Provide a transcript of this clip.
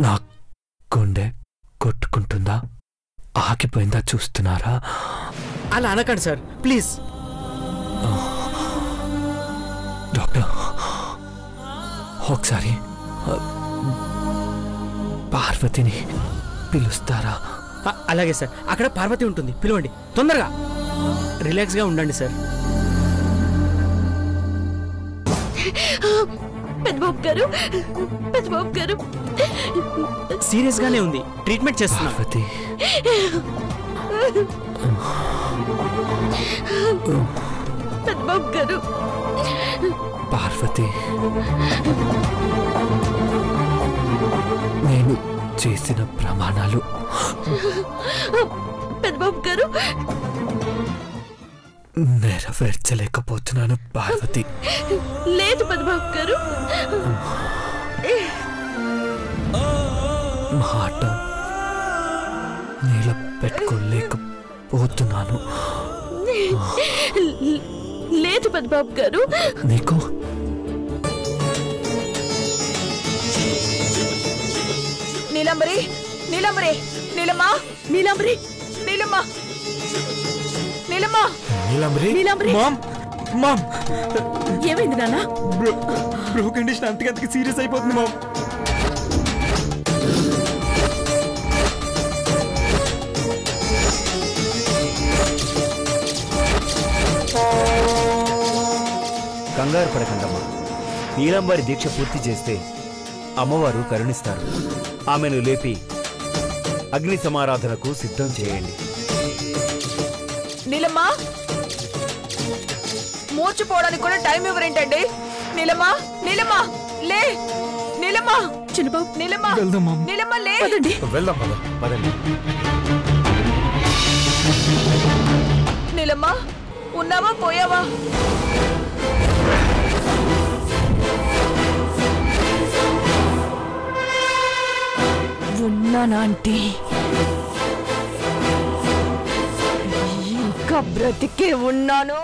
నా గుండె కొట్టుకుంటుందా, ఆగిపోయిందా చూస్తున్నారా? అలా అనకండి సార్, ప్లీజ్. డాక్టర్, ఒకసారి పార్వతిని పిలుస్తారా? అలాగే సార్, అక్కడ పార్వతి ఉంటుంది, పిలవండి తొందరగా. రిలాక్స్గా ఉండండి సార్. పెద్దబాబు గారు, పెద్దబాబు గారు సీరియస్ గానే ఉంది, ట్రీట్మెంట్ చేస్తున్నా. పార్వతి, పెద్దబాబు గారు. పార్వతి, నేను చేసిన ప్రమాణాలు పెద్దబాబు గారు నెరవేర్చలేకపోతున్నాను పార్వతి. లేదు పెద్దబాబు గారు. మాట నిలబెట్టుకోలేకపోతున్నాను. లేదు పెద్దబాబు గారు. నీకు నీలంబరి, నీలంబరి, నీలమ్మా, నీలంబరి, నీలమ్మా, నీలమ్మా, నీలంబరి. నీలంబరి. మామ్, మామ్, ఏమైంది నాన్న? బ్రో కండిషన్ అంతకంతకి సీరియస్ అయిపోతుంది మామ్. కంగారు పడకండమ్మా. నీలంబారి దీక్ష పూర్తి చేస్తే అమ్మవారు కరుణిస్తారు. ఆమెను లేపి అగ్ని సమారాధనకు సిద్ధం చేయండి. నీలమ్మా, మూర్చిపోవడానికి కూడా టైం ఇవ్వరేంటండి? నీలమ్మా, నీలమ్మా, లే, నీలమ్మా, చిన్నబాబు, నీలమ్మా, నీలమ్మా, లే. వెళ్దాం పదండి. నీలమ్మా, ఉన్నావా పోయావా? ఉన్నానా ఆంటీ? ఇంకా బ్రతికే ఉన్నాను.